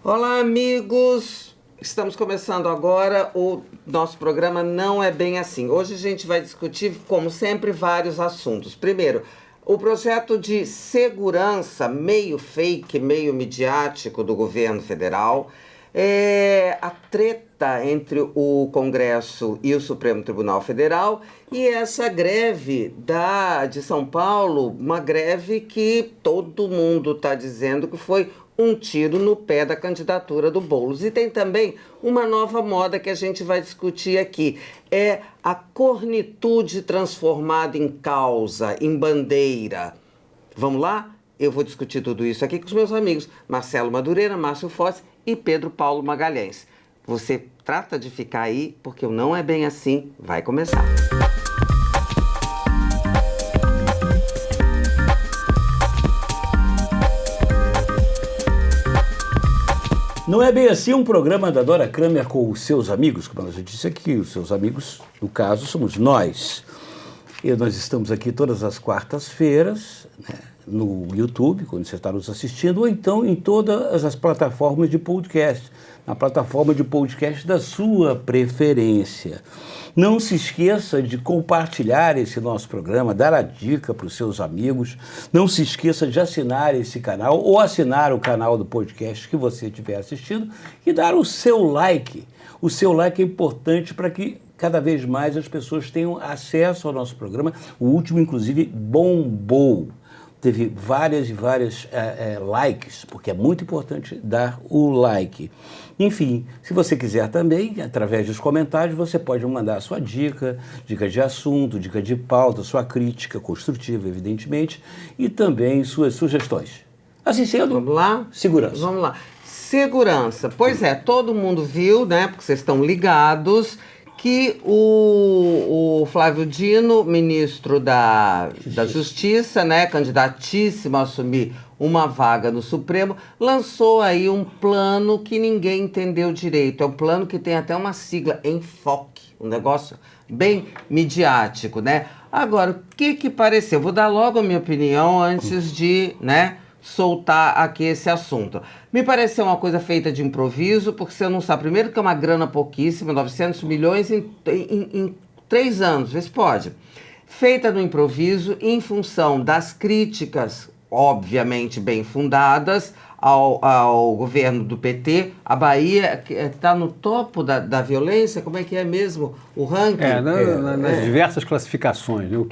Olá, amigos! Estamos começando agora o nosso programa Não é Bem Assim. Hoje a gente vai discutir, como sempre, vários assuntos. Primeiro, o projeto de segurança meio fake, meio midiático do governo federal, a treta entre o Congresso e o Supremo Tribunal Federal e essa greve de São Paulo, uma greve que todo mundo está dizendo que foi um tiro no pé da candidatura do Boulos. E tem também uma nova moda que a gente vai discutir aqui. É a cornitude transformada em causa, em bandeira. Vamos lá? Eu vou discutir tudo isso aqui com os meus amigos Marcelo Madureira, Márcio Fosse e Pedro Paulo Magalhães. Você trata de ficar aí, porque o Não é Bem Assim vai começar. Não é bem assim um programa da Dora Kramer com os seus amigos, como ela já disse aqui, os seus amigos, no caso, somos nós. E nós estamos aqui todas as quartas-feiras, né, no YouTube, quando você está nos assistindo, ou então em todas as plataformas de podcast, na plataforma de podcast da sua preferência. Não se esqueça de compartilhar esse nosso programa, dar a dica para os seus amigos. Não se esqueça de assinar esse canal ou assinar o canal do podcast que você estiver assistindo e dar o seu like. O seu like é importante para que cada vez mais as pessoas tenham acesso ao nosso programa. O último, inclusive, bombou. Teve várias likes, porque é muito importante dar o like. Enfim, se você quiser também, através dos comentários, você pode mandar a sua dica de assunto, dica de pauta, sua crítica construtiva, evidentemente, e também suas sugestões. Assim sendo, vamos lá? Segurança. Vamos lá. Segurança. Pois é, todo mundo viu, né, porque vocês estão ligados, que o Flávio Dino, ministro da Justiça, né, candidatíssimo a assumir uma vaga no Supremo, lançou aí um plano que ninguém entendeu direito. É um plano que tem até uma sigla, Enfoque, um negócio bem midiático, né? Agora, o que pareceu? Vou dar logo a minha opinião antes de, né, soltar aqui esse assunto. Me pareceu uma coisa feita de improviso, porque você não sabe, primeiro que é uma grana pouquíssima, 900 milhões em 3 anos, vê se pode. Feita no improviso, em função das críticas, obviamente bem fundadas, ao governo do PT. A Bahia está no topo da violência, como é que é mesmo o ranking? Nas diversas classificações, né? O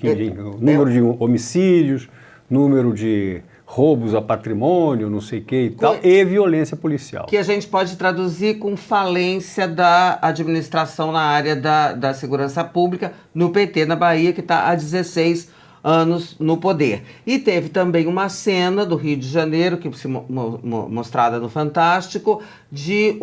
número de homicídios, número de roubos a patrimônio, não sei o que e tal, e violência policial. Que a gente pode traduzir com falência da administração na área da segurança pública no PT na Bahia, que está há 16 anos no poder. E teve também uma cena do Rio de Janeiro, que se mostrada no Fantástico, de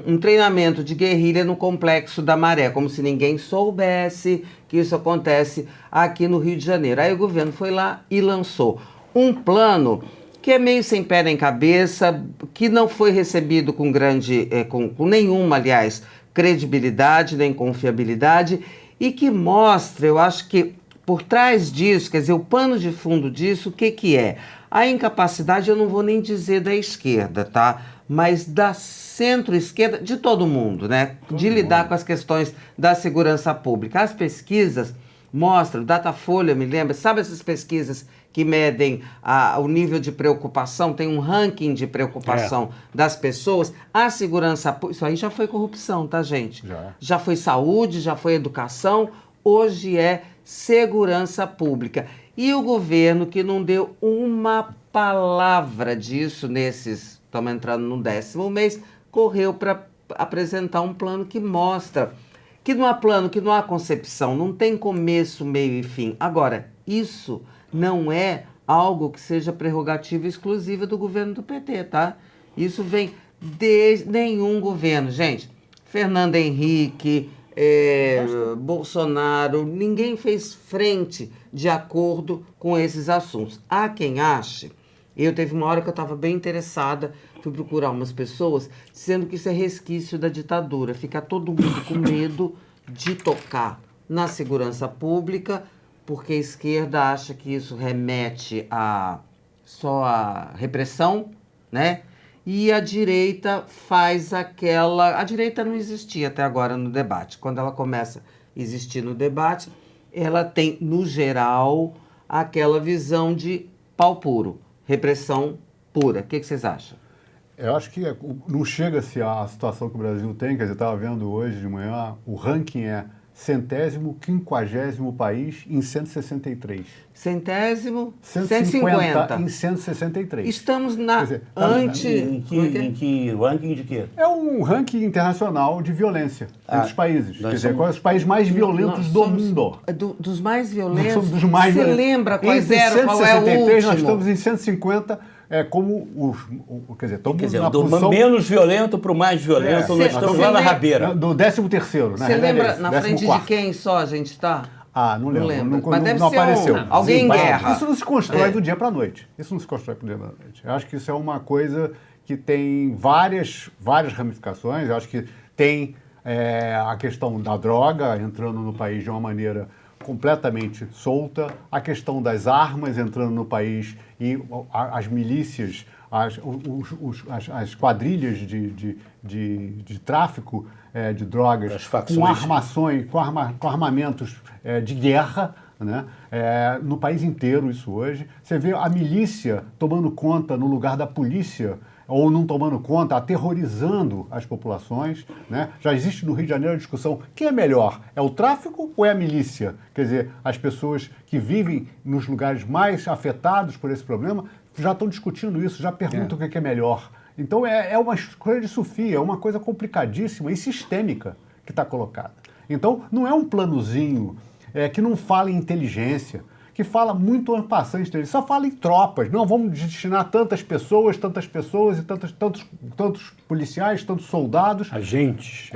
um treinamento de guerrilha no Complexo da Maré, como se ninguém soubesse que isso acontece aqui no Rio de Janeiro. Aí o governo foi lá e lançou um plano que é meio sem pé nem cabeça, que não foi recebido com nenhuma, aliás, credibilidade nem confiabilidade, e que mostra, eu acho que por trás disso, quer dizer, o pano de fundo disso, o que é? A incapacidade, eu não vou nem dizer da esquerda, tá? Mas da centro-esquerda, de todo mundo, né? De lidar com as questões da segurança pública. As pesquisas mostram, Datafolha me lembra, sabe essas pesquisas que medem o nível de preocupação, tem um ranking de preocupação das pessoas, a segurança pública, isso aí já foi corrupção, tá, gente? Já foi saúde, já foi educação, hoje é segurança pública. E o governo que não deu uma palavra disso estamos entrando no 10º mês, correu para apresentar um plano que mostra que não há plano, que não há concepção, não tem começo, meio e fim. Agora, isso não é algo que seja prerrogativa exclusiva do governo do PT, tá? Isso vem de nenhum governo, gente. Fernando Henrique, Bolsonaro, ninguém fez frente de acordo com esses assuntos. Há quem ache, teve uma hora que eu estava bem interessada, fui procurar umas pessoas, dizendo que isso é resquício da ditadura, fica todo mundo com medo de tocar na segurança pública, porque a esquerda acha que isso remete só à repressão, né? e a direita faz aquela... A direita não existia até agora no debate. Quando ela começa a existir no debate, ela tem, no geral, aquela visão de pau puro, repressão pura. O que vocês acham? Eu acho que não chega-se à situação que o Brasil tem, quer dizer, eu estava vendo hoje de manhã, o ranking é 150º país em 163. 150 em 163. Estamos na Quer dizer, Em que ranking de quê? É um ranking internacional de violência entre os países. Quer dizer, quais os países mais violentos do mundo. Dos mais Nós violentos? somos dos mais Você violentos. lembra quais Entre eram? Qual é o 163, nós último? estamos em 150, como os... Quer dizer, estamos na do posição... menos violento para o mais violento, nós estamos lá na rabeira. Do 13º, né? Você lembra na frente de quem só a gente está? Ah, não lembro. Mas deve não ser apareceu. alguém em Zimbábue. guerra. Isso não se constrói do dia para a noite. Isso não se constrói do dia para a noite. Eu acho que isso é uma coisa que tem várias ramificações. Eu acho que tem a questão da droga entrando no país de uma maneira completamente solta, a questão das armas entrando no país e as milícias, as quadrilhas de tráfico de drogas com armações, com armamentos de guerra, né? No país inteiro isso hoje. Você vê a milícia tomando conta no lugar da polícia, ou não tomando conta, aterrorizando as populações, né? Já existe no Rio de Janeiro a discussão, quem é melhor? É o tráfico ou é a milícia? Quer dizer, as pessoas que vivem nos lugares mais afetados por esse problema já estão discutindo isso, já perguntam o que é melhor. Então é uma coisa de Sofia, é uma coisa complicadíssima e sistêmica que está colocada. Então não é um planozinho que não fala em inteligência, que fala muito passante, só fala em tropas. Não, vamos destinar tantas pessoas e tantos policiais, tantos soldados. Agentes.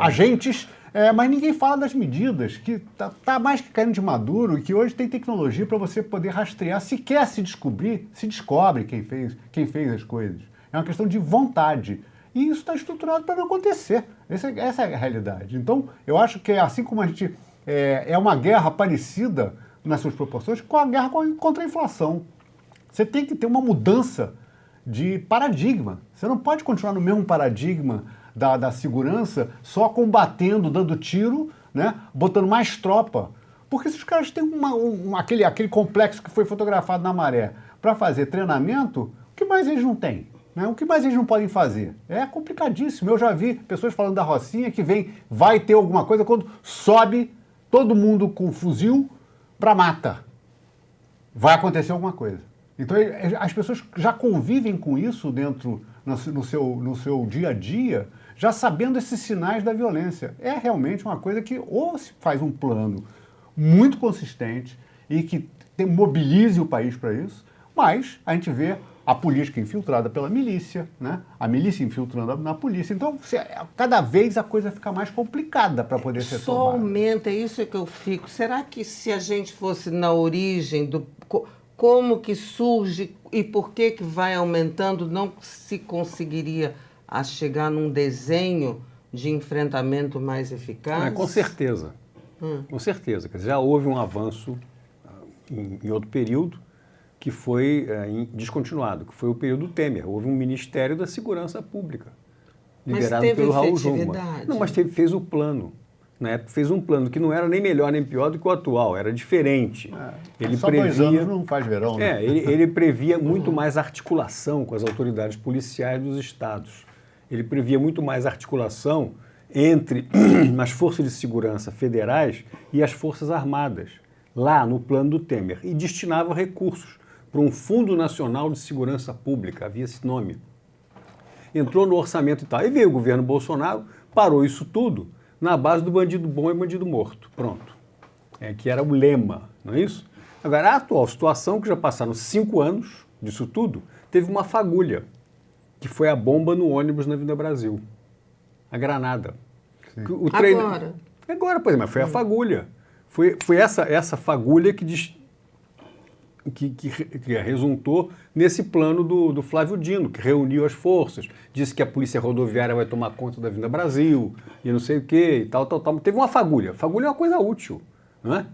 Mas ninguém fala das medidas, que tá mais que caindo de maduro e que hoje tem tecnologia para você poder rastrear. Se quer se descobrir, se descobre quem fez as coisas. É uma questão de vontade. E isso está estruturado para não acontecer. Essa é a realidade. Então, eu acho que assim como a gente... É uma guerra parecida nas suas proporções com a guerra contra a inflação. Você tem que ter uma mudança de paradigma. Você não pode continuar no mesmo paradigma da segurança, só combatendo, dando tiro, né, botando mais tropa. Porque se os caras têm aquele complexo que foi fotografado na Maré para fazer treinamento, o que mais eles não têm? Né? O que mais eles não podem fazer? É complicadíssimo. Eu já vi pessoas falando da Rocinha que vai ter alguma coisa quando sobe todo mundo com fuzil para mata. Vai acontecer alguma coisa. Então as pessoas já convivem com isso dentro no seu dia a dia, já sabendo esses sinais da violência. É realmente uma coisa que ou se faz um plano muito consistente e que mobilize o país para isso, mas a gente vê a política infiltrada pela milícia, né? A milícia infiltrando na polícia. Então, cada vez a coisa fica mais complicada para poder ser tomada. Só aumenta, é isso que eu fico. Será que se a gente fosse na origem do... Como que surge e por que vai aumentando, não se conseguiria chegar num desenho de enfrentamento mais eficaz? Com certeza. Com certeza. Quer dizer, já houve um avanço em outro período que foi descontinuado, que foi o período Temer. Houve um Ministério da Segurança Pública, liderado pelo Raul Jungmann. Não, mas fez o plano. Na época fez um plano que não era nem melhor nem pior do que o atual, era diferente. Ele só previa, 2 anos não faz verão, né? Ele previa muito mais articulação com as autoridades policiais dos estados. Ele previa muito mais articulação entre as forças de segurança federais e as forças armadas, lá no plano do Temer, e destinava recursos para um Fundo Nacional de Segurança Pública, havia esse nome. Entrou no orçamento e tal. Aí veio o governo Bolsonaro, parou isso tudo na base do bandido bom e bandido morto. Pronto. Que era o lema, não é isso? Agora, a atual situação, que já passaram 5 anos disso tudo, teve uma fagulha, que foi a bomba no ônibus na Avenida Brasil. A granada. Agora? Agora, pois é, mas foi a fagulha. Foi essa fagulha que resultou nesse plano do Flávio Dino, que reuniu as forças, disse que a Polícia Rodoviária vai tomar conta da Avenida Brasil, e não sei o quê, e tal. Teve uma fagulha. Fagulha é uma coisa útil, não é?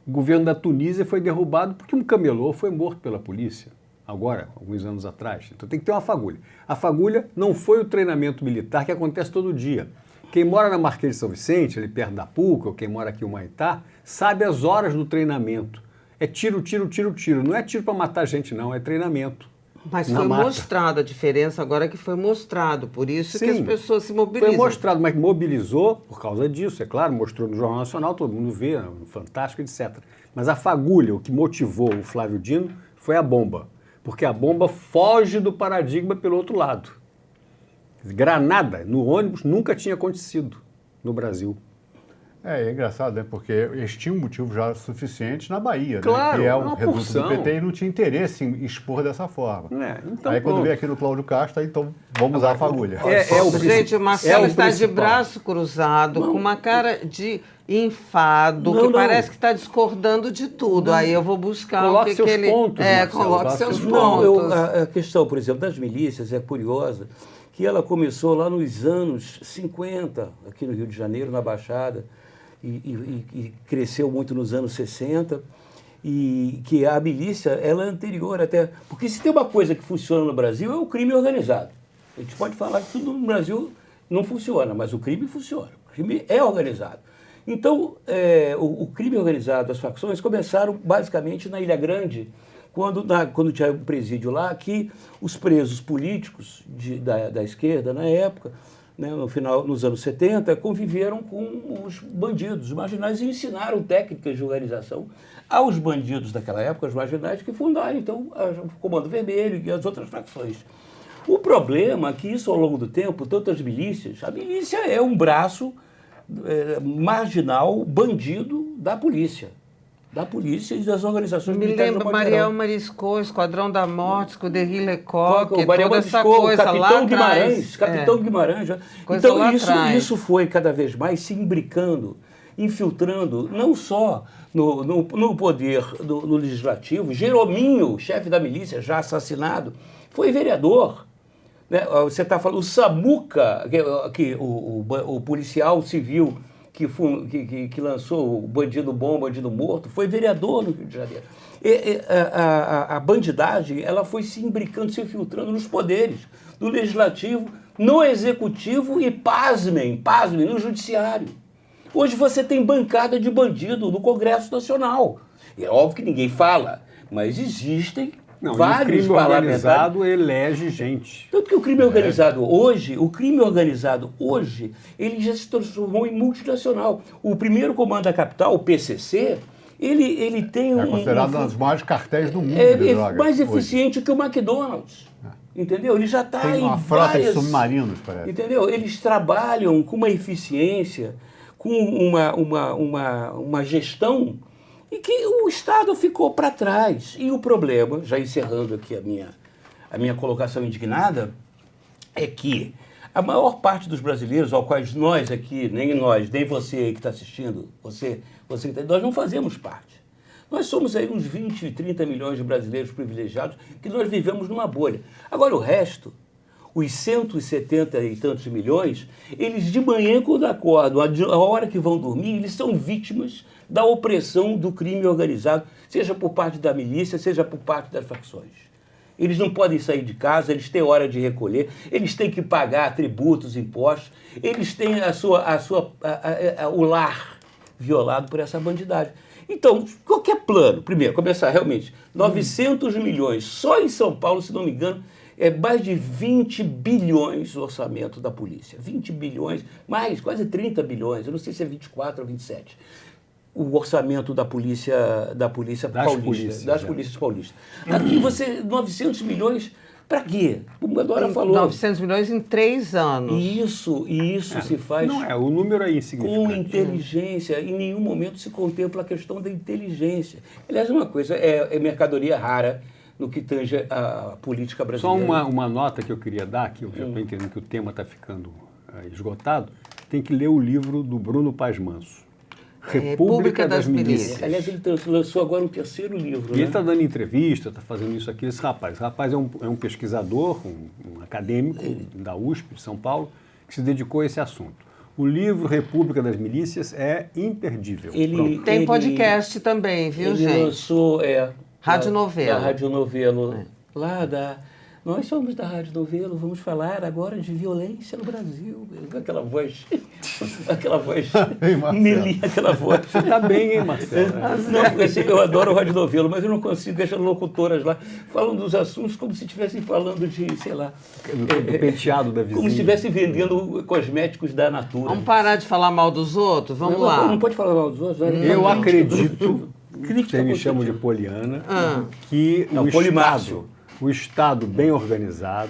O governo da Tunísia foi derrubado porque um camelô foi morto pela polícia. agora, alguns anos atrás. Então tem que ter uma fagulha. A fagulha não foi o treinamento militar que acontece todo dia. Quem mora na Marquês de São Vicente, ali perto da PUC, ou quem mora aqui em Humaitá, sabe as horas do treinamento. É tiro, tiro, tiro, tiro. Não é tiro para matar gente, não, é treinamento. Mas Na foi mata. mostrada a diferença agora que foi mostrado, por isso que Sim, as pessoas se mobilizam. Foi mostrado, mas mobilizou por causa disso, é claro, mostrou no Jornal Nacional, todo mundo vê, fantástico, etc. Mas a fagulha, o que motivou o Flávio Dino, foi a bomba. Porque a bomba foge do paradigma pelo outro lado. Granada no ônibus nunca tinha acontecido no Brasil. É engraçado, né? Porque eles tinham motivo já suficiente na Bahia, Claro, né? Que é uma o reduto porção. do PT e não tinha interesse em expor dessa forma. Então, Aí quando pronto. veio aqui no Cláudio Castro, aí, então vamos usar a fagulha. Gente, o Marcelo está de principal. braço cruzado, com uma cara de enfado, que parece que está discordando de tudo. Aí eu vou buscar Coloque o que seus ele... pontos, Marcelo, coloque coloque seus seus pontos. Não, a questão, por exemplo, das milícias é curiosa, que ela começou lá nos anos 50, aqui no Rio de Janeiro, na Baixada, e cresceu muito nos anos 60, e que a milícia, ela é anterior até... Porque se tem uma coisa que funciona no Brasil, é o crime organizado. A gente pode falar que tudo no Brasil não funciona, mas o crime funciona. O crime é organizado. Então, o crime organizado, as facções, começaram basicamente na Ilha Grande, quando tinha um presídio lá, que os presos políticos da esquerda, na época, né, nos anos 70, conviveram com os bandidos, os marginais, e ensinaram técnicas de organização aos bandidos daquela época, os marginais, que fundaram, então, o Comando Vermelho e as outras facções. O problema é que isso, ao longo do tempo, tantas milícias, a milícia é um braço marginal, bandido da polícia e das organizações Me militares. lembra Mariel Mariscou, Esquadrão da Morte, Escuderie Lecoq, O Mariel toda essa Mariscou, coisa Capitão lá Guimarães, atrás. Capitão Guimarães. Coisa Então lá atrás. isso foi cada vez mais se imbricando, infiltrando, não só no poder no legislativo. Jerominho, chefe da milícia, já assassinado, foi vereador. Né? Você está falando, o Samuca, o policial civil que lançou o Bandido Bom, Bandido Morto, foi vereador no Rio de Janeiro. A bandidagem, ela foi se imbricando, se infiltrando nos poderes, no legislativo, no executivo e, pasmem, no judiciário. Hoje você tem bancada de bandido no Congresso Nacional. É óbvio que ninguém fala, mas existem vários o crime parlamentares. organizado elege gente. Tanto que o crime organizado hoje, ele já se transformou em multinacional. O primeiro comando da capital, o PCC, ele tem É considerado um dos maiores cartéis do mundo de é drogas. mais hoje. eficiente que o McDonald's. Entendeu? Ele já está Tem em uma frota várias... de submarinos, parece. Entendeu? Eles trabalham com uma eficiência, com uma gestão, e que o Estado ficou para trás. E o problema, já encerrando aqui a minha colocação indignada, é que a maior parte dos brasileiros, ao quais nós aqui, nem você aí que está assistindo, nós não fazemos parte. Nós somos aí uns 20, 30 milhões de brasileiros privilegiados que nós vivemos numa bolha. Agora o resto, os 170 e tantos milhões, eles de manhã quando acordam, a hora que vão dormir, eles são vítimas da opressão do crime organizado, seja por parte da milícia, seja por parte das facções. Eles não podem sair de casa, eles têm hora de recolher, eles têm que pagar tributos, impostos, eles têm o lar violado por essa bandidagem. Então, qualquer plano, primeiro, começar realmente, 900 milhões, só em São Paulo, se não me engano, é mais de 20 bilhões o orçamento da polícia. 20 bilhões, mais, quase 30 bilhões, eu não sei se é 24 ou 27. O orçamento da polícia paulista, das polícias paulistas. Aqui 900 milhões, para quê? Como a Dora falou. 900 milhões em 3 anos. Isso se faz O número é insignificante. com inteligência. Em nenhum momento se contempla a questão da inteligência. Aliás, uma coisa, é mercadoria rara no que tange a política brasileira. Só uma nota que eu queria dar, que eu já estou entendendo que o tema está ficando esgotado, tem que ler o livro do Bruno Paz Manso. República das Milícias. Aliás, ele lançou agora um terceiro livro. E ele está dando entrevista, está fazendo isso aqui. Esse rapaz é um pesquisador, um acadêmico da USP de São Paulo, que se dedicou a esse assunto. O livro República das Milícias é imperdível. Tem podcast também, viu, gente? Ele lançou, Rádio Novelo. Rádio Novelo. lá da... Nós somos da Rádio Novelo, vamos falar agora de violência no Brasil. Aquela voz, Ei, Marcelo. aquela voz. Você tá bem, hein, Marcelo? Não, porque assim, eu adoro o Rádio Novelo, mas eu não consigo, as locutoras lá falam dos assuntos como se estivessem falando de, sei lá... Do penteado da vizinha. Como se estivessem vendendo cosméticos da Natura. Vamos parar de falar mal dos outros? Vamos lá. Não pode falar mal dos outros. Eu acredito, Crítica vocês me construtiva. chamam de poliana, Ah. que Não, Polimárcio. o Estado bem organizado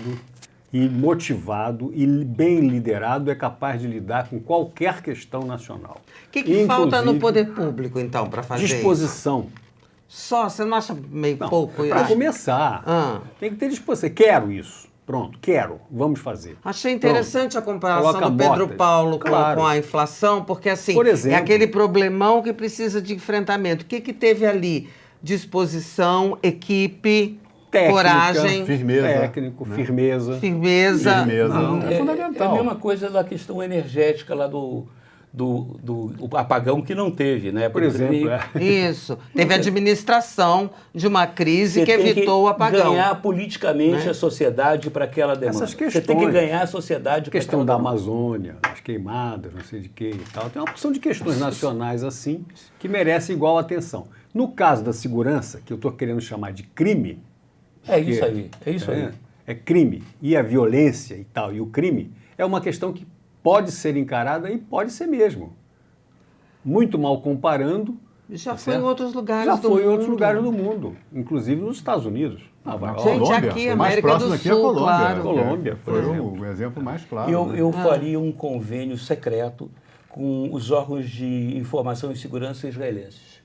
e motivado e bem liderado é capaz de lidar com qualquer questão nacional. O que falta no Inclusive, poder público, então, para fazer isso? disposição. Só, você não acha meio Não, pouco? para Ah, começar, Ah. tem que ter disposição. Quero isso. Pronto, quero. Vamos fazer. Achei interessante a comparação Coloca do Pedro botas. Paulo Claro. com a inflação, porque assim, Por exemplo. é aquele problemão que precisa de enfrentamento. O que teve ali? Disposição, equipe, Técnica, coragem, Firmeza, técnico, né? firmeza. firmeza. Firmeza. Não, é É fundamental. a mesma coisa da questão energética lá do apagão que não teve, né? Por exemplo, Isso. Teve administração de uma crise Você que tem evitou o apagão. ganhar politicamente Né? a sociedade para aquela demanda. Essas Você tem que questões. ganhar a sociedade A para questão aquela da demanda. Amazônia, as queimadas, não sei de que e tal. Tem uma porção de questões nacionais assim que merecem igual atenção. No caso da segurança, que eu estou querendo chamar de crime, É isso aí, é isso aí. é crime, e a violência e tal, e o crime, é uma questão que pode ser encarada e pode ser mesmo. Muito mal comparando. Já tá foi em certo? outros lugares Já do foi em outros mundo. lugares do mundo, inclusive nos Estados Unidos. Nova York. Gente, Colômbia. aqui, O mais América próximo do aqui é a Sul, Colômbia. claro. Colômbia, por Foi exemplo. o exemplo mais claro. né? Eu faria um convênio secreto com os órgãos de informação e segurança israelenses.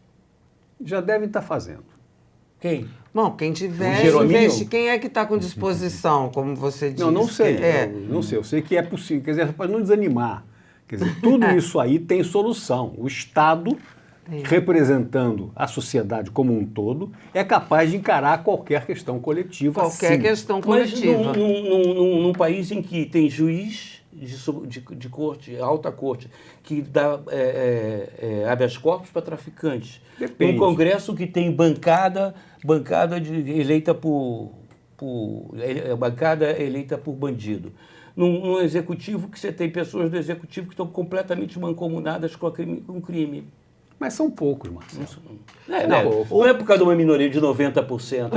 Já devem estar fazendo. Quem? Bom, quem tiver, O Jerominho? investe. Quem é que está com disposição, como você disse? Não sei. É. Não sei. Eu sei que é possível. Quer dizer, para não desanimar. Quer dizer, tudo isso aí tem solução. O Estado, representando a sociedade como um todo, é capaz de encarar qualquer questão coletiva. Qualquer sim. questão Mas coletiva. num país em que tem juiz de corte, alta corte, que dá habeas corpus para traficantes. Depende. Num Congresso que tem bancada eleita bancada eleita por bandido. Num executivo que você tem pessoas do executivo que estão completamente mancomunadas com o crime. Mas são poucos, Marcelo. Não é por causa de uma minoria de 90%.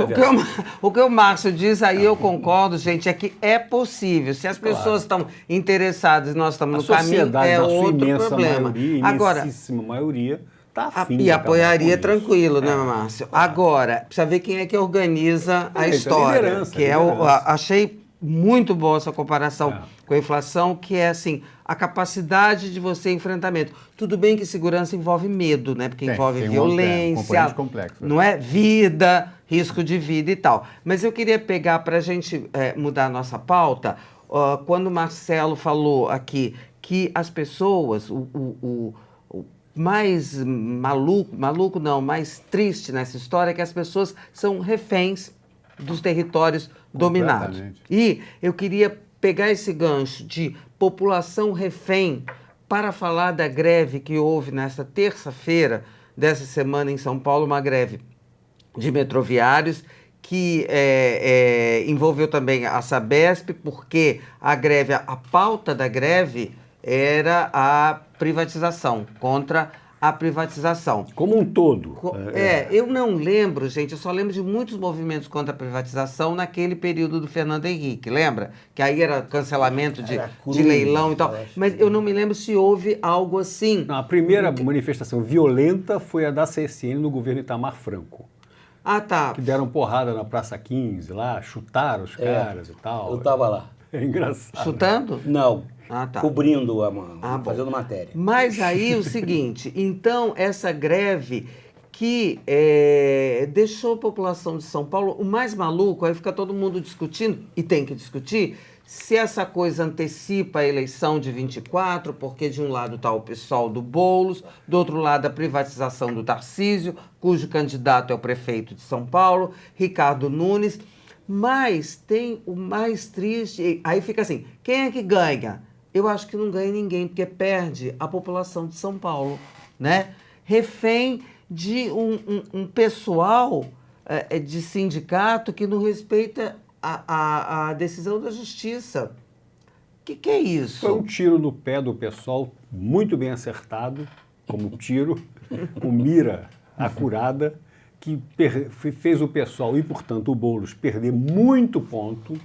O que o Márcio diz aí, eu concordo, gente, é que é possível. Se as pessoas estão interessadas e nós estamos A no caminho, sociedade, é na sua outro imensa problema. maioria, Agora, imensíssima maioria, está afim e de acabar apoiaria com isso. tranquilo, né, Márcio? Agora, precisa ver quem é que organiza a É, história. liderança, Que liderança. achei muito boa essa comparação É. com a inflação, que é assim, a capacidade de você enfrentamento. Tudo bem que segurança envolve medo, né? Porque envolve tem um violência, componente complexo. não é? Vida, risco de vida e tal. Mas eu queria pegar, para a gente mudar a nossa pauta, quando o Marcelo falou aqui que as pessoas, o mais maluco não, mais triste nessa história é que as pessoas são reféns dos territórios dominados. Completamente. E eu queria pegar esse gancho de população refém para falar da greve que houve nesta terça-feira dessa semana em São Paulo, uma greve de metroviários que envolveu também a Sabesp, porque a pauta da greve era a privatização, contra a privatização. Como um todo. Eu não lembro, gente, eu só lembro de muitos movimentos contra a privatização naquele período do Fernando Henrique, lembra? Que aí era cancelamento de leilão e tal. Mas eu não me lembro se houve algo assim. Não, a primeira manifestação violenta foi a da CSN no governo Itamar Franco. Ah, tá. Que deram porrada na Praça 15 lá, chutaram os caras e tal. Eu estava lá. É engraçado. Chutando? Não, Ah, tá. cobrindo, bom. fazendo matéria. Mas aí o seguinte, então essa greve que deixou a população de São Paulo, o mais maluco, aí fica todo mundo discutindo, e tem que discutir, se essa coisa antecipa a eleição de 24, porque de um lado está o PSOL do Boulos, do outro lado a privatização do Tarcísio, cujo candidato é o prefeito de São Paulo, Ricardo Nunes. Mas tem o mais triste, aí fica assim, quem é que ganha? Eu acho que não ganha ninguém, porque perde a população de São Paulo, né? Refém de um pessoal de sindicato que não respeita a decisão da justiça. O que é isso? Foi um tiro no pé do pessoal, muito bem acertado, como tiro, com mira acurada, que fez o pessoal e, portanto, o Boulos perder muito ponto.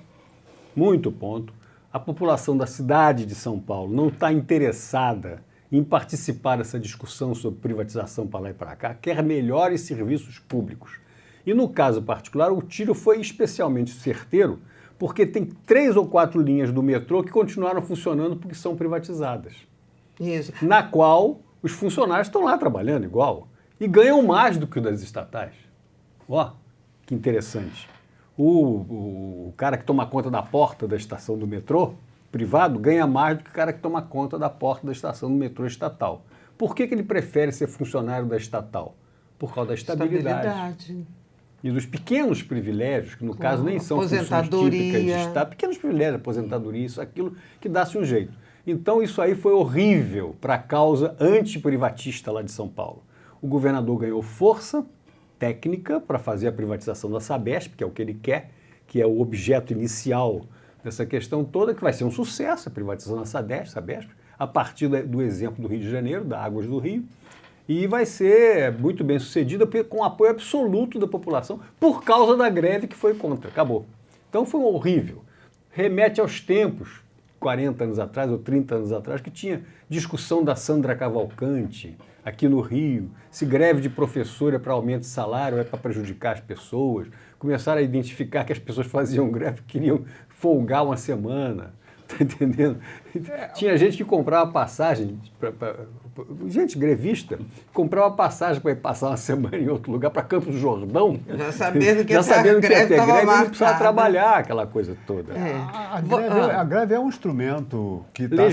A população da cidade de São Paulo não está interessada em participar dessa discussão sobre privatização para lá e para cá, quer melhores serviços públicos. E no caso particular, o tiro foi especialmente certeiro, porque tem 3 ou 4 linhas do metrô que continuaram funcionando porque são privatizadas. Isso. Na qual os funcionários estão lá trabalhando igual e ganham mais do que o das estatais. Ó, que interessante. O cara que toma conta da porta da estação do metrô privado ganha mais do que o cara que toma conta da porta da estação do metrô estatal. Por que ele prefere ser funcionário da estatal? Por causa da estabilidade. E dos pequenos privilégios, que no caso nem são funções típicas de Estado, pequenos privilégios, aposentadoria, isso, aquilo que dá-se um jeito. Então isso aí foi horrível para a causa antiprivatista lá de São Paulo. O governador ganhou força técnica para fazer a privatização da Sabesp, que é o que ele quer, que é o objeto inicial dessa questão toda, que vai ser um sucesso, a privatização da Sabesp, a partir do exemplo do Rio de Janeiro, da Águas do Rio, e vai ser muito bem sucedida com apoio absoluto da população por causa da greve que foi contra. Acabou. Então foi horrível. Remete aos tempos, 40 anos atrás ou 30 anos atrás, que tinha discussão da Sandra Cavalcante aqui no Rio, se greve de professor é para aumento de salário ou é para prejudicar as pessoas. Começaram a identificar que as pessoas faziam greve, queriam folgar uma semana. Tá entendendo? Tinha gente que comprava passagem, gente grevista, comprava passagem para ir passar uma semana em outro lugar, para Campos do Jordão. Já sabendo que ia ter greve, não precisava marcada. trabalhar aquela coisa toda. A greve é um instrumento que está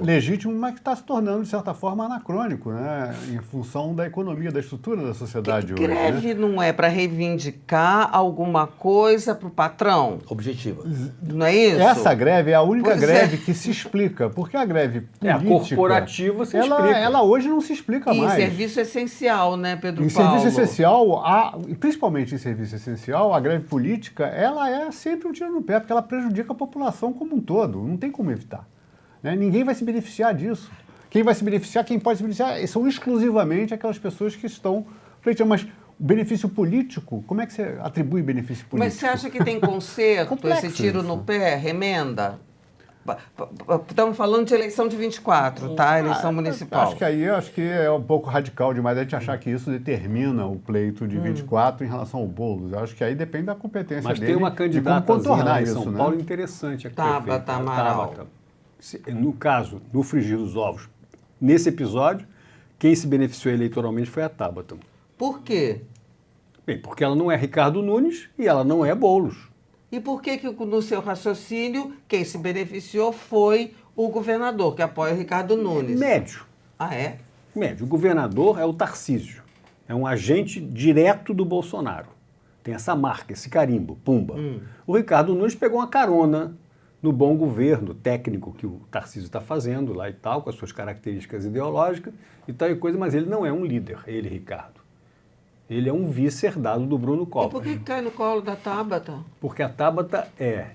legítimo, mas que está se tornando, de certa forma, anacrônico, né? Em função da economia, da estrutura da sociedade hoje. Greve né? não é para reivindicar alguma coisa para o patrão? Objetiva. Não é isso? Essa greve é a única Pois greve que se explica, porque a greve política... a corporativa se explica. Ela hoje não se explica E mais. em serviço essencial, né, Pedro Em Paulo? serviço essencial, principalmente em serviço essencial, a greve política, ela é sempre um tiro no pé, porque ela prejudica a população como um todo, não tem como evitar. Né? Ninguém vai se beneficiar disso. Quem vai se beneficiar, quem pode se beneficiar, são exclusivamente aquelas pessoas que estão pleiteando. Mas benefício político, como é que você atribui benefício político? Mas você acha que tem conserto, Complexo esse tiro isso. no pé, remenda? Estamos falando de eleição de 24, tá? Eleição municipal. Acho que é um pouco radical demais a gente achar que isso determina o pleito de 24 em relação ao Boulos. Eu acho que aí depende da competência Mas dele. tem uma de como candidata contornar em isso, São né? Paulo interessante. Tabata Amaral. No caso, no frigir dos ovos, nesse episódio, quem se beneficiou eleitoralmente foi a Tabata. Por quê? Bem, porque ela não é Ricardo Nunes e ela não é Boulos. E por que no seu raciocínio, quem se beneficiou foi o governador, que apoia o Ricardo Nunes? Médio. Ah, é? Médio. O governador é o Tarcísio. É um agente direto do Bolsonaro. Tem essa marca, esse carimbo, pumba. O Ricardo Nunes pegou uma carona no bom governo técnico que o Tarcísio está fazendo lá e tal, com as suas características ideológicas e tal e coisa, mas ele não é um líder, ele, Ricardo. Ele é um vice herdado do Bruno E Covas. por que cai no colo da Tabata? Porque a Tabata é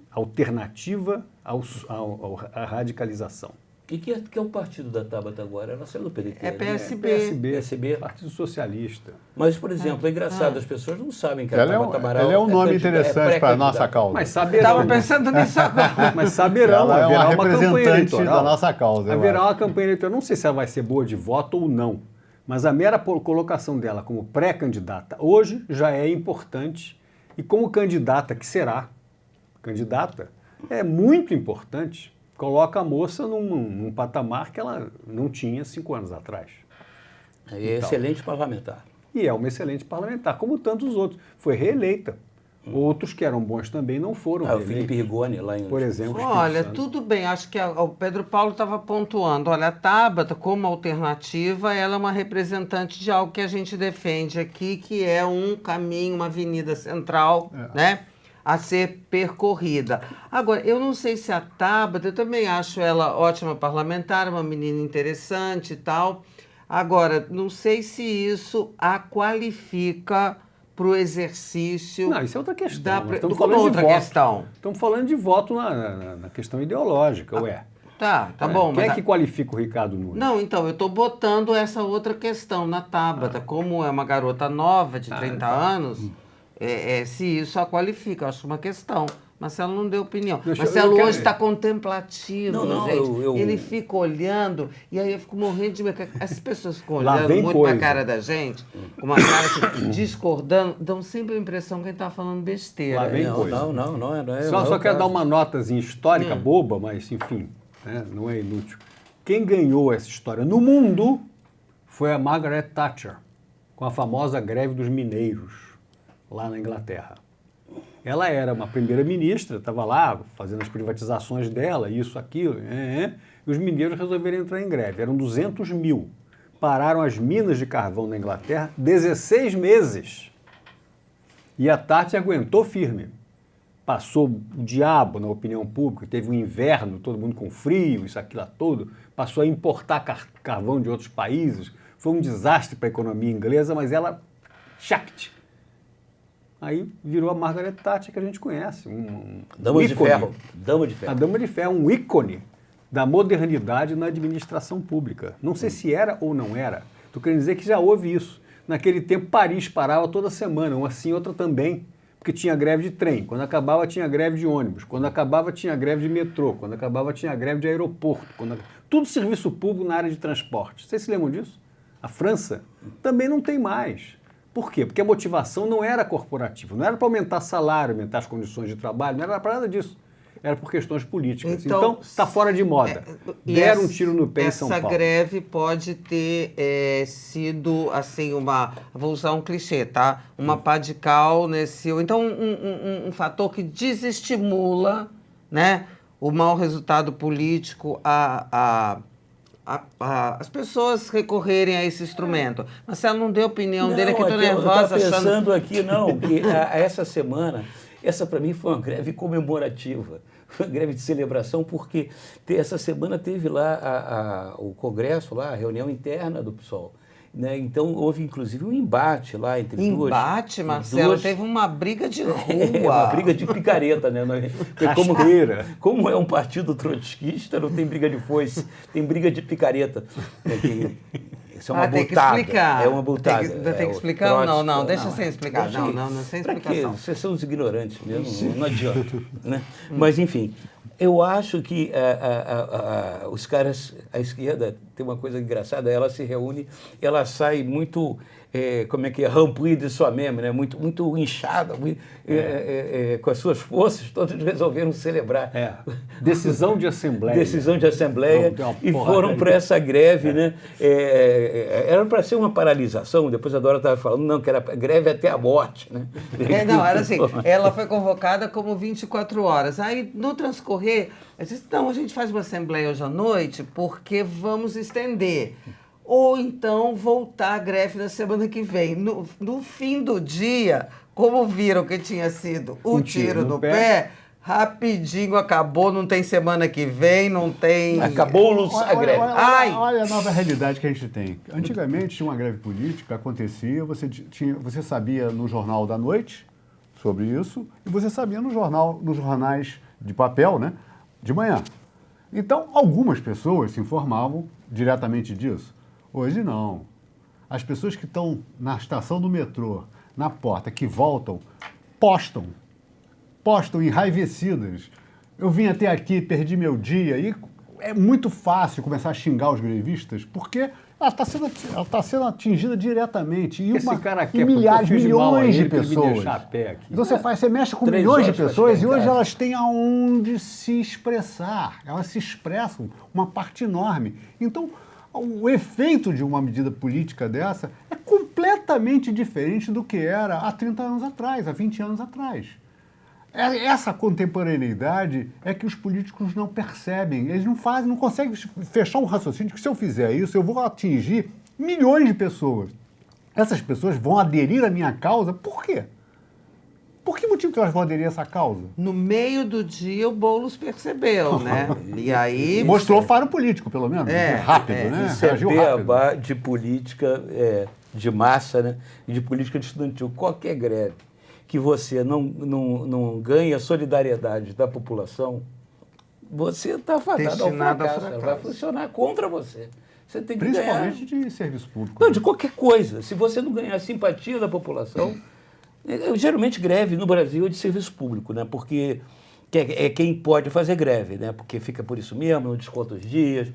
alternativa à radicalização. E que é o partido da Tabata agora? Ela saiu do PDT. É né? PSB. PSB. Partido Socialista. Mas, por exemplo, é engraçado, as pessoas não sabem que a Ela Tabata Amaral é um nome interessante para a nossa pré-candidata. causa. Mas saberão. Estava pensando nisso agora. Mas saberão, Ela é haverá uma uma campanha representante eleitoral. da nossa causa. eu Haverá acho. uma campanha eleitoral. Não sei se ela vai ser boa de voto ou não, mas a mera colocação dela como pré-candidata hoje já é importante. E como candidata que será, candidata, é muito importante. Coloca a moça num patamar que ela não tinha 5 anos atrás. É excelente parlamentar. E é uma excelente parlamentar, como tantos outros. Foi reeleita. Outros que eram bons também não foram O reeleitos. Felipe Rigoni, lá em... Por exemplo. Olha, Espírito Santo. tudo bem, acho que o Pedro Paulo estava pontuando. Olha, a Tabata, como alternativa, ela é uma representante de algo que a gente defende aqui, que é um caminho, uma avenida central, né, a ser percorrida. Agora, eu não sei se a Tabata, eu também acho ela ótima parlamentar, uma menina interessante e tal. Agora, não sei se isso a qualifica para o exercício... Não, isso é outra questão. Nós Como estamos falando outra de voto. questão? Estamos falando de voto na questão ideológica, ué. Tá bom. Quem mas é que qualifica o Ricardo Nunes? Não, então, eu estou botando essa outra questão na Tabata. Como é uma garota nova, de 30 anos, se isso a qualifica, eu acho uma questão. Marcelo não deu opinião. Marcelo hoje está contemplativo, Não, gente. Ele fica olhando, e aí eu fico morrendo de medo. As pessoas ficam Lá olhando vem muito coisa. para a cara da gente, com uma cara assim, discordando, dão sempre a impressão que a gente está falando besteira. Lá vem Não, coisa. não é. Só quero dar uma notazinha histórica boba, mas enfim, né, não é inútil. Quem ganhou essa história no mundo foi a Margaret Thatcher, com a famosa greve dos mineiros, lá na Inglaterra. Ela era uma primeira-ministra, estava lá fazendo as privatizações dela, isso, aquilo, e os mineiros resolveram entrar em greve. Eram 200 mil. Pararam as minas de carvão na Inglaterra 16 meses. E a Thatcher aguentou firme. Passou o diabo na opinião pública, teve um inverno, todo mundo com frio, isso, aquilo tudo. Passou a importar carvão de outros países. Foi um desastre para a economia inglesa, mas ela... Shakt! Aí virou a Margaret Thatcher que a gente conhece. Dama de ferro. A Dama de Ferro, um ícone da modernidade na administração pública. Não sei se era ou não era. Estou querendo dizer que já houve isso. Naquele tempo, Paris parava toda semana, uma assim, outra também, porque tinha greve de trem. Quando acabava, tinha greve de ônibus. Quando acabava, tinha greve de metrô. Quando acabava, tinha greve de aeroporto. Tudo serviço público na área de transporte. Vocês se lembram disso? A França também não tem mais. Por quê? Porque a motivação não era corporativa, não era para aumentar salário, aumentar as condições de trabalho, não era para nada disso. Era por questões políticas. Então, está fora de moda. Deram um tiro no pé em São Paulo. Essa greve pode ter sido, assim, vou usar um clichê, tá? Uma pá de cal nesse... Então, um fator que desestimula, né, o mau resultado político as pessoas recorrerem a esse instrumento. Marcelo não deu opinião dele, que eu estou nervosa. Eu estou pensando aqui, que essa semana, essa para mim foi uma greve comemorativa, foi uma greve de celebração, porque essa semana teve lá o Congresso, lá, a reunião interna do PSOL. Né? Então, houve inclusive um embate lá entre duas... Embate, Marcelo? Teve uma briga de rua. Uma briga de picareta, né? Como é um partido trotskista, não tem briga de foice, tem briga de picareta. Isso é uma tem que explicar. É uma butada. Tem que explicar ou não? Deixa sem explicar. Não, sem explicação. Vocês são os ignorantes mesmo, não adianta. Né? Mas, enfim, eu acho que os caras, a esquerda, tem uma coisa engraçada, ela se reúne, ela sai muito, remplie de sua mesma, né? Muito inchada, com as suas forças, todos resolveram celebrar. Decisão de assembleia. Decisão de assembleia, e foram para essa greve, né? Era para ser uma paralisação, depois a Dora estava falando, não, que era greve até a morte, né? Era assim, ela foi convocada como 24 horas. Aí, no transcorrer, ela disse, não, a gente faz uma assembleia hoje à noite porque vamos estender. Ou então voltar à greve na semana que vem. No fim do dia, como viram que tinha sido o tiro no pé, rapidinho acabou, não tem semana que vem, não tem... Acabou a greve. Olha a nova realidade que a gente tem. Antigamente tinha uma greve política, acontecia, você sabia no Jornal da Noite sobre isso, e você sabia nos jornais de papel, né, de manhã. Então, algumas pessoas se informavam diretamente disso. Hoje não. As pessoas que estão na estação do metrô, na porta, que voltam, postam enraivecidas. Eu vim até aqui, perdi meu dia. E é muito fácil começar a xingar os grevistas, porque ela está sendo atingida diretamente. E esse cara quer, milhares, milhões de me pessoas. deixar a pé aqui. Então você mexe com 3 milhões de horas pra pessoas e chegar em hoje casa. elas têm aonde se expressar. Elas se expressam, uma parte enorme. Então, o efeito de uma medida política dessa é completamente diferente do que era há 30 anos atrás, há 20 anos atrás. Essa contemporaneidade é que os políticos não percebem, eles não conseguem fechar um raciocínio que se eu fizer isso, eu vou atingir milhões de pessoas. Essas pessoas vão aderir à minha causa, por quê? Por que motivo que elas vão aderir a essa causa? No meio do dia, o Boulos percebeu, né? E aí... Mostrou faro político, pelo menos. Rápido, né? Isso é Reagiu rápido. beabá de política de massa, né, e de política estudantil. Qualquer greve que você não ganhe a solidariedade da população, você está fadado ao Destinado ao fracasso. Ela vai funcionar contra você. Você tem que Principalmente ganhar. de serviço público. Não, de qualquer coisa. Se você não ganhar a simpatia da população, geralmente greve no Brasil é de serviço público, né? Porque é quem pode fazer greve, né? Porque fica por isso mesmo, não desconta os dias,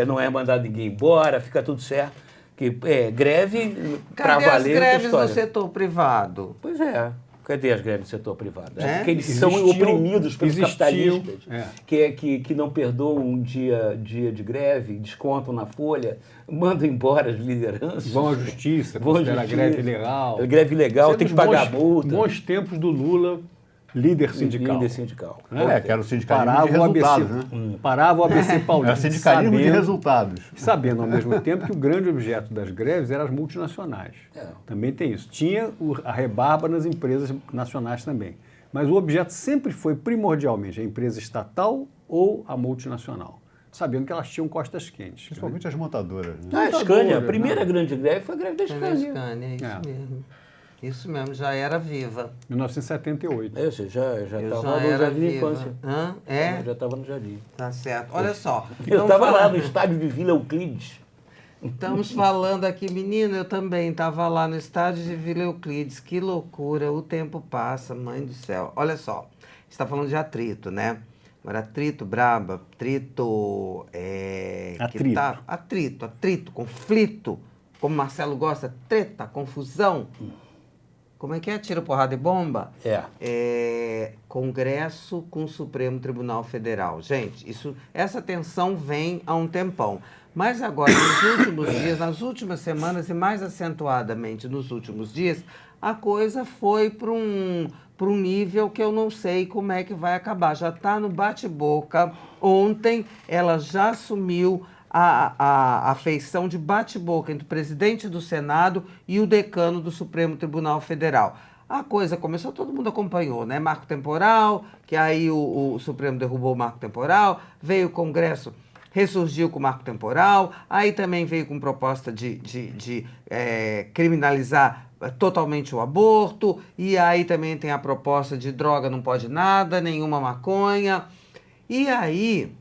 não é mandado ninguém embora, fica tudo certo. Que greve para Cadê valer. as greves história. no setor privado? Pois é. Cadê as greves do setor privado? É? Porque eles são oprimidos pelos capitalistas, que não perdoam um dia de greve, descontam na folha, mandam embora as lideranças. Vão à justiça, Vão à considera justiça. greve ilegal. Greve ilegal, tem que pagar multa. Bons tempos do Lula, líder sindical. Líder sindical. Que era o sindicalismo de resultados, né? Parava o ABC paulista. Era sindicalismo de resultados. Sabendo ao mesmo tempo que o grande objeto das greves eram as multinacionais. Também tem isso. Tinha a rebarba nas empresas nacionais também. Mas o objeto sempre foi primordialmente a empresa estatal ou a multinacional. Sabendo que elas tinham costas quentes. Principalmente as montadoras. Né? A Scania, a primeira grande greve foi a greve da Scania. É isso mesmo. Isso mesmo, já era viva. 1978. Você já Eu estava já no era jardim de viva. infância. Hã? É? Eu já estava no jardim. Tá certo. Olha só. Eu estava lá no estádio de Vila Euclides. Estamos falando aqui, menino, eu também estava lá no estádio de Vila Euclides. Que loucura, o tempo passa, mãe do céu. Olha só, você está falando de atrito, né? Agora, atrito, braba, atrito... Atrito, conflito. Como Marcelo gosta, treta, confusão. Como é que é? Tira, porrada e bomba? Congresso com o Supremo Tribunal Federal. Gente, essa tensão vem há um tempão. Mas agora, nos últimos dias, nas últimas semanas e mais acentuadamente nos últimos dias, a coisa foi para um nível que eu não sei como é que vai acabar. Já está no bate-boca. Ontem ela já assumiu a feição de bate-boca entre o presidente do Senado e o decano do Supremo Tribunal Federal. A coisa começou, todo mundo acompanhou, né? Marco temporal, que aí o Supremo derrubou o marco temporal, veio o Congresso, ressurgiu com o marco temporal, aí também veio com proposta de criminalizar totalmente o aborto, e aí também tem a proposta de droga não pode nada, nenhuma maconha. E aí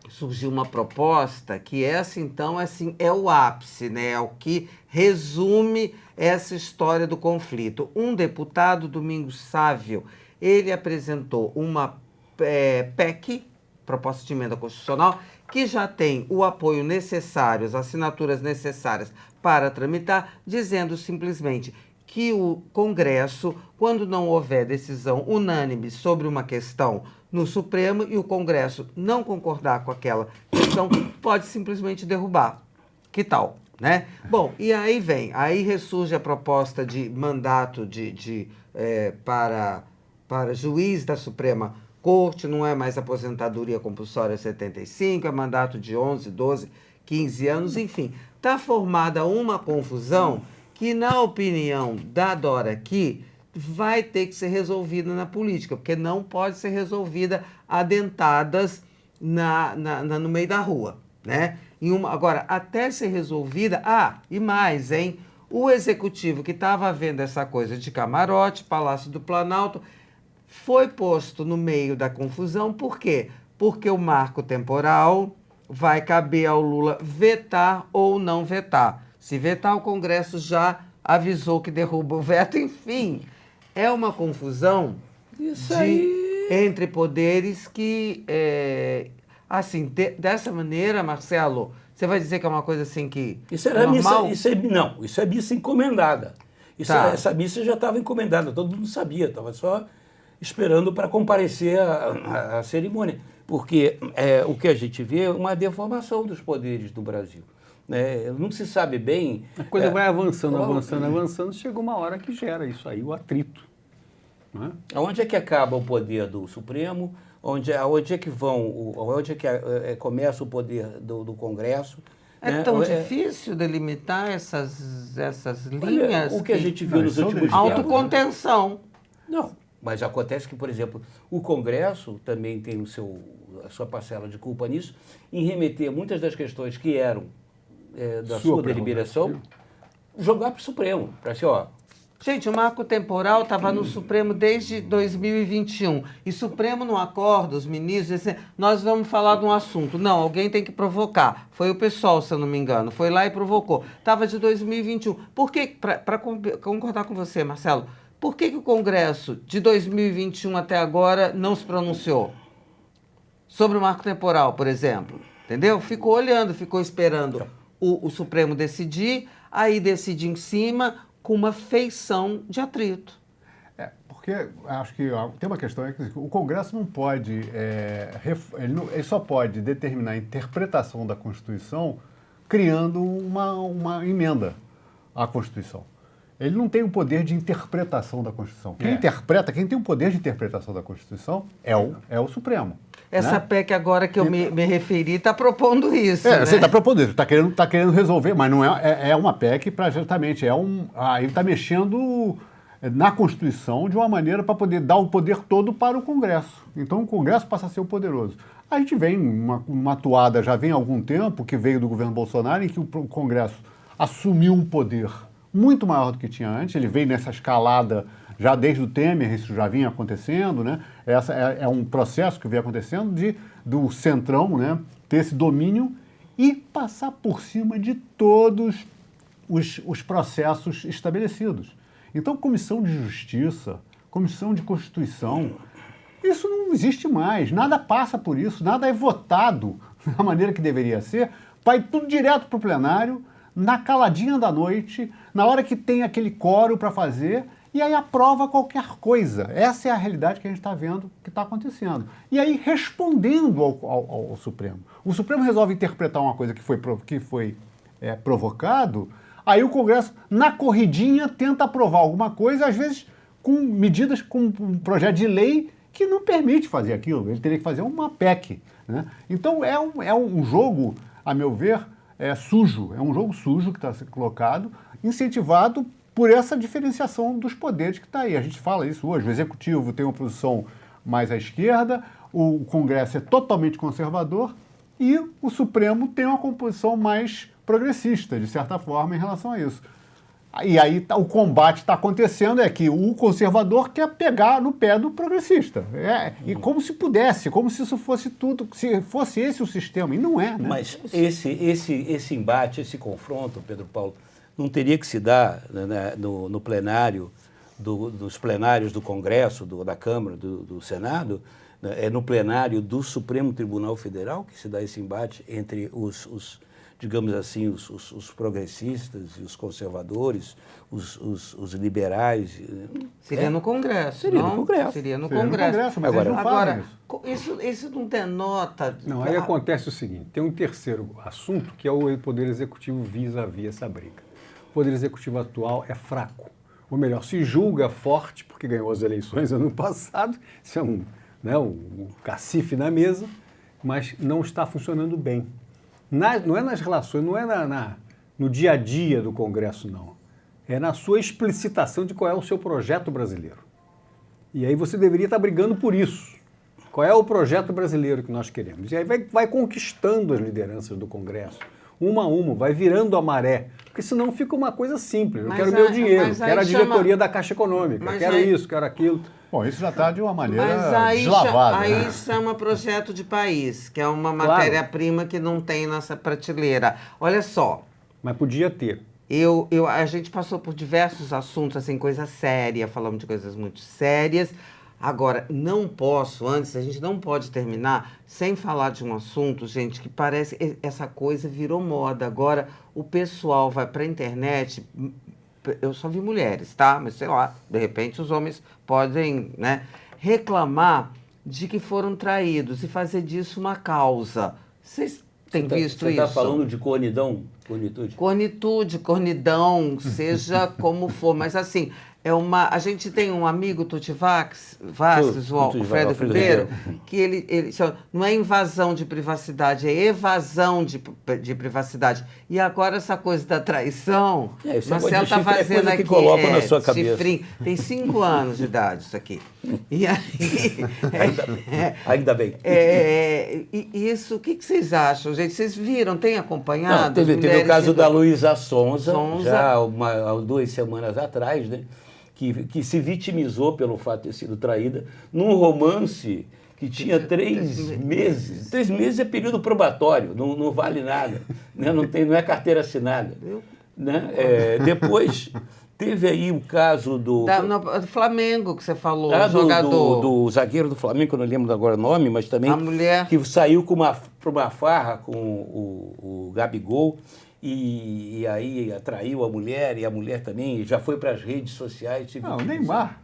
surgiu uma proposta que essa, então, é o ápice, né? É o que resume essa história do conflito. Um deputado, Domingos Sávio, ele apresentou uma PEC, proposta de emenda constitucional, que já tem o apoio necessário, as assinaturas necessárias para tramitar, dizendo simplesmente que o Congresso, quando não houver decisão unânime sobre uma questão no Supremo e o Congresso não concordar com aquela questão, pode simplesmente derrubar. Que tal, né? Bom, e aí ressurge a proposta de mandato para juiz da Suprema Corte, não é mais aposentadoria compulsória 75, é mandato de 11, 12, 15 anos, enfim. Está formada uma confusão que, na opinião da Dora aqui, vai ter que ser resolvida na política, porque não pode ser resolvida adentadas no meio da rua, né? Agora, até ser resolvida... e mais, hein? O executivo que estava vendo essa coisa de camarote, Palácio do Planalto, foi posto no meio da confusão. Por quê? Porque o marco temporal vai caber ao Lula vetar ou não vetar. Se vetar, o Congresso já avisou que derruba o veto, enfim... É uma confusão entre poderes que, dessa maneira, Marcelo, você vai dizer que é uma coisa assim que isso era normal? Isso é missa encomendada. Essa missa já estava encomendada, todo mundo sabia, estava só esperando para comparecer à cerimônia. Porque o que a gente vê é uma deformação dos poderes do Brasil. Não se sabe bem... A coisa vai avançando, chega uma hora que gera isso aí, o atrito. Não é? Onde é que acaba o poder do Supremo? Onde é que começa o poder do Congresso? É tão difícil delimitar essas linhas? O que a gente viu nos últimos dias... Autocontenção. Não, mas acontece que, por exemplo, o Congresso também tem a sua parcela de culpa nisso, em remeter muitas das questões que eram da sua deliberação, jogar para o Supremo, para assim, ó... Gente, o marco temporal estava no Supremo desde 2021. E Supremo não acorda, os ministros dizem, nós vamos falar de um assunto. Não, alguém tem que provocar. Foi o pessoal, se eu não me engano. Foi lá e provocou. Estava de 2021. Por que, para concordar com você, Marcelo, por que o Congresso de 2021 até agora não se pronunciou? Sobre o marco temporal, por exemplo. Entendeu? Ficou olhando, ficou esperando o Supremo decidir, aí decide em cima, com uma feição de atrito. Porque acho que tem uma questão, é que o Congresso não pode, ele só pode determinar a interpretação da Constituição criando uma emenda à Constituição. Ele não tem o poder de interpretação da Constituição. Quem tem o poder de interpretação da Constituição é o Supremo. Essa né? PEC agora que eu me referi está propondo isso, né? Você está propondo isso, está querendo resolver, mas não é uma PEC para justamente, ele está mexendo na Constituição de uma maneira para poder dar o poder todo para o Congresso. Então o Congresso passa a ser o poderoso. A gente vem, uma toada já vem há algum tempo, que veio do governo Bolsonaro, em que o Congresso assumiu um poder muito maior do que tinha antes, ele veio nessa escalada já desde o Temer, isso já vinha acontecendo, né? Essa é um processo que vem acontecendo do Centrão, né, ter esse domínio e passar por cima de todos os processos estabelecidos. Então, Comissão de Justiça, Comissão de Constituição, isso não existe mais, nada passa por isso, nada é votado da maneira que deveria ser, vai tudo direto para o plenário, na caladinha da noite, na hora que tem aquele quórum para fazer, e aí aprova qualquer coisa. Essa é a realidade que a gente está vendo que está acontecendo. E aí, respondendo ao Supremo. O Supremo resolve interpretar uma coisa que foi provocado, aí o Congresso, na corridinha, tenta aprovar alguma coisa, às vezes com medidas, com um projeto de lei que não permite fazer aquilo. Ele teria que fazer uma PEC. Né? Então, é um jogo, a meu ver, sujo. É um jogo sujo que está sendo colocado, incentivado por essa diferenciação dos poderes que está aí. A gente fala isso hoje. O Executivo tem uma posição mais à esquerda, o Congresso é totalmente conservador e o Supremo tem uma composição mais progressista, de certa forma, em relação a isso. E aí o combate está acontecendo, é que o conservador quer pegar no pé do progressista. E como se pudesse, como se isso fosse tudo, se fosse esse o sistema. E não é, né? Mas esse embate, esse confronto, Pedro Paulo, não teria que se dar, né, no plenário, dos plenários do Congresso, da Câmara, do Senado, né, é no plenário do Supremo Tribunal Federal que se dá esse embate entre digamos assim, os progressistas e os conservadores, os liberais. Seria no Congresso. Seria não? no Congresso. Seria no Seria Congresso. no Congresso, mas eles não fazem isso não denota... Não, aí acontece o seguinte, tem um terceiro assunto que é o Poder Executivo vis-à-vis essa briga. O Poder Executivo atual é fraco. Ou melhor, se julga forte porque ganhou as eleições ano passado, isso é um cacife na mesa, mas não está funcionando bem. Não é nas relações, não é no dia a dia do Congresso, não. É na sua explicitação de qual é o seu projeto brasileiro. E aí você deveria estar brigando por isso. Qual é o projeto brasileiro que nós queremos? E aí vai conquistando as lideranças do Congresso, uma a uma, vai virando a maré. Porque senão fica uma coisa simples. Eu quero meu dinheiro, quero a diretoria da Caixa Econômica, quero isso, quero aquilo. Bom, isso já está de uma maneira Mas deslavada. aí chama projeto de país, que é uma matéria-prima que não tem nessa prateleira. Olha só. Mas podia ter. A gente passou por diversos assuntos, assim, coisa séria, falamos de coisas muito sérias. Agora, a gente não pode terminar sem falar de um assunto, gente, que parece, essa coisa virou moda. Agora, o pessoal vai para a internet, eu só vi mulheres, tá? Mas sei lá, de repente os homens podem, né, reclamar de que foram traídos e fazer disso uma causa. Vocês têm visto isso? Você está falando de cornitude? Cornidão, seja como for, mas assim, A gente tem um amigo, Tuti Vasques, o Alfredo Ribeiro, que ele chama, não é invasão de privacidade, é evasão de privacidade. E agora essa coisa da traição, Marcelo está fazendo aqui, que coloca na sua cabeça. Chifrinho, tem 5 anos de idade isso aqui. E aí, ainda bem. E isso, o que vocês acham, gente? Vocês viram, têm acompanhado? Não, teve o caso da Luísa Sonza, já há 2 semanas atrás, né? Que se vitimizou pelo fato de ter sido traída num romance que tinha 3 meses. 3 meses é período probatório, não vale nada, né? Não é carteira assinada. Né? Depois teve aí o caso do Flamengo, que você falou, o jogador. Do zagueiro do Flamengo, que eu não lembro agora o nome, mas também a mulher que saiu para uma farra com o Gabigol. E aí atraiu a mulher, e a mulher também já foi para as redes sociais. Não, o Neymar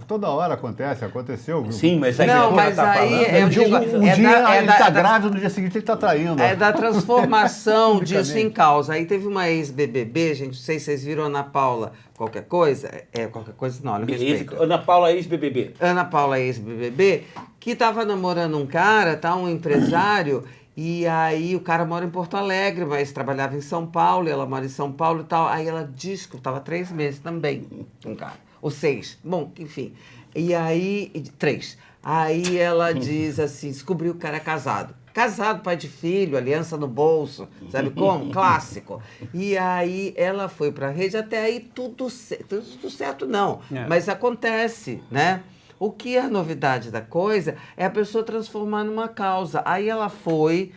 toda hora aconteceu. Sim, mas aí não, mas tá aí um dia ele está grávido, no dia seguinte ele está traindo. É da transformação disso em causa. Aí teve uma ex-BBB, gente, não sei se vocês viram Ana Paula qualquer coisa. Qualquer coisa não, olha, respeito. Ana Paula ex-BBB. Ana Paula ex-BBB, que estava namorando um cara, um empresário. E aí o cara mora em Porto Alegre, mas trabalhava em São Paulo, ela mora em São Paulo e tal. Aí ela disse que estava 3 meses também com o cara. Ou 6. Bom, enfim. E aí, 3. Aí ela diz assim, descobriu que o cara é casado. Casado, pai de filho, aliança no bolso, sabe como? Clássico. E aí ela foi pra rede, até aí tudo certo não. Mas acontece, né? O que é a novidade da coisa é a pessoa transformar numa causa. Aí ela foi,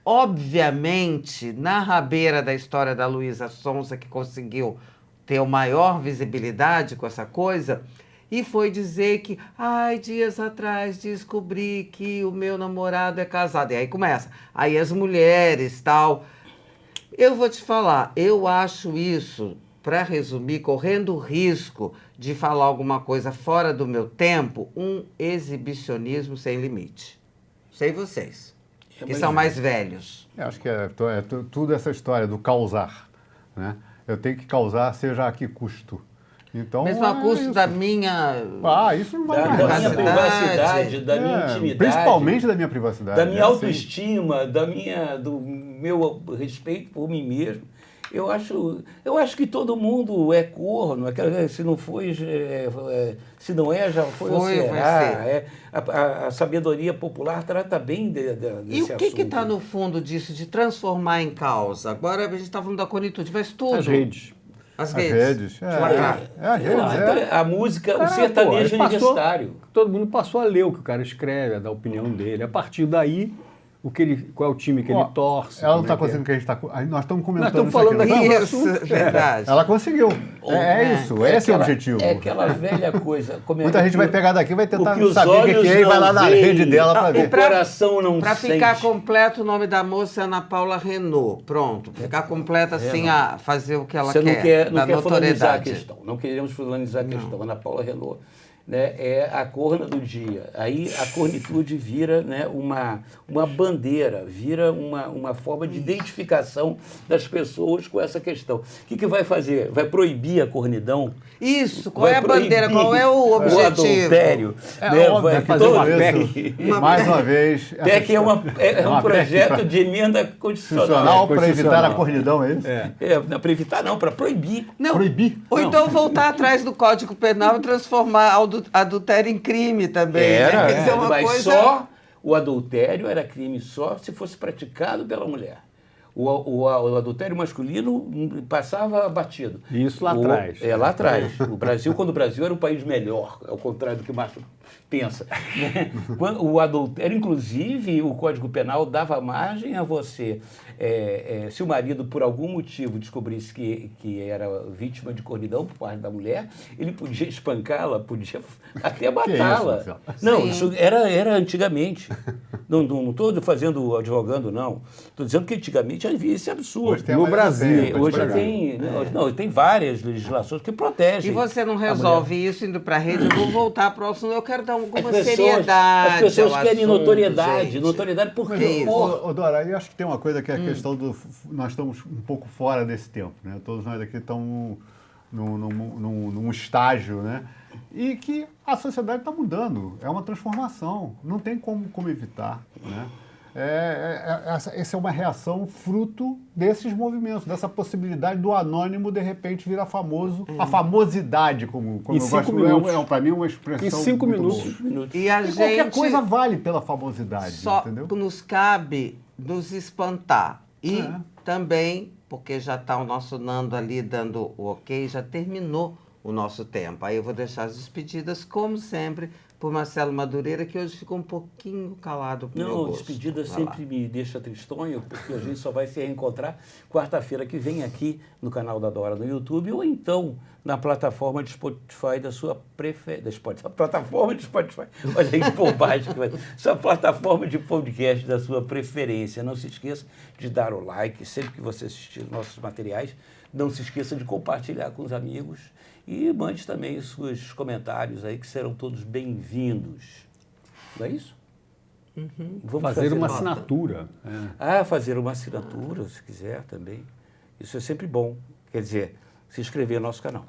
obviamente, na rabeira da história da Luísa Sonza, que conseguiu ter maior visibilidade com essa coisa, e foi dizer que, dias atrás descobri que o meu namorado é casado. E aí começa. Aí as mulheres, tal. Eu vou te falar, eu acho isso, para resumir, correndo o risco de falar alguma coisa fora do meu tempo, um exibicionismo sem limite. Sei vocês, que são mais velhos. Eu acho que tudo essa história do causar, né? Eu tenho que causar, seja a que custo. Então, mesmo a custo da minha... isso não vai da minha privacidade, da minha intimidade. Principalmente da minha privacidade. Da minha autoestima, do meu respeito por mim mesmo. Eu acho que todo mundo é corno. Se não foi, se não é, já foi ou será. A sabedoria popular trata bem desse assunto. E o que está no fundo disso, de transformar em causa? Agora a gente está falando da conitude, mas tudo. As redes. As redes. A música, o sertanejo universitário. Todo mundo passou a ler o que o cara escreve, a dar a opinião dele. A partir daí, qual é o time que ele torce. Ela não está conseguindo que a gente está... Nós estamos comentando nós estamos falando isso, verdade. Ela conseguiu. Esse é o objetivo. É aquela velha coisa. Muita gente vai pegar daqui e vai tentar saber o que é e vai lá na rede dela para ver. O coração não sente. Para ficar completo, o nome da moça é Ana Paula Renault. Pronto. Ficar completa assim, a fazer o que ela quer. Não quer fulanizar a questão. Não queremos fulanizar a questão. Ana Paula Renault. Né, é a corna do dia. Aí a cornitude vira, né, uma bandeira, vira uma forma de identificação das pessoas com essa questão. O que vai fazer? Vai proibir a cornidão? Isso, qual é a bandeira? Qual é o objetivo? O adultério. Vai fazer uma PEC. Mais uma vez. PEC é um projeto de emenda constitucional. Para evitar a cornidão, é isso? Para evitar não, para proibir. Não. Proibir? Ou então voltar atrás do Código Penal e transformar adultério em crime também. Mas só o adultério era crime só se fosse praticado pela mulher. O adultério masculino passava batido. Isso lá atrás. Lá atrás. Quando o Brasil era um país melhor, ao contrário do que o Márcio pensa. Né? O adultério, inclusive, o Código Penal dava margem a você, se o marido, por algum motivo, descobrisse que era vítima de cornidão por parte da mulher, ele podia espancá-la, podia até matá-la. Não, isso era antigamente. Não estou advogando, não. Estou dizendo que antigamente havia esse absurdo. No Brasil. Hoje tem várias legislações que protegem. E você não resolve isso indo para a rede? Eu vou voltar para o assunto. Eu quero dar alguma seriedade. As pessoas querem assunto, notoriedade. gente. Notoriedade por quê? Dora, eu acho que tem uma coisa que é a questão do... Nós estamos um pouco fora desse tempo, né? Todos nós aqui estamos num estágio, né? E que a sociedade está mudando, é uma transformação, não tem como evitar, né? Essa é uma reação fruto desses movimentos, dessa possibilidade do anônimo de repente virar famoso, a famosidade, como Em eu 5 gosto, minutos. para mim é uma expressão Em 5 muito minutos. boa. E a E qualquer gente coisa vale pela famosidade, só entendeu? nos cabe nos espantar. E É. também, porque já está o nosso Nando ali dando o ok, já terminou o nosso tempo. Aí eu vou deixar as despedidas, como sempre, por Marcelo Madureira, que hoje ficou um pouquinho calado pro meu Não, gosto. despedida Vai sempre lá. me deixa tristonho, porque a gente só vai se reencontrar quarta-feira que vem aqui no canal da Dora no YouTube, ou então na plataforma de Spotify da sua preferência. Plataforma de Spotify. Olha aí que bobagem. Sua plataforma de podcast da sua preferência. Não se esqueça de dar o like sempre que você assistir nossos materiais. Não se esqueça de compartilhar com os amigos e mande também os seus comentários aí, que serão todos bem-vindos. Não é isso? Vamos Fazer uma nota. assinatura. Fazer uma assinatura, se quiser também. Isso é sempre bom. Quer dizer, se inscrever no nosso canal.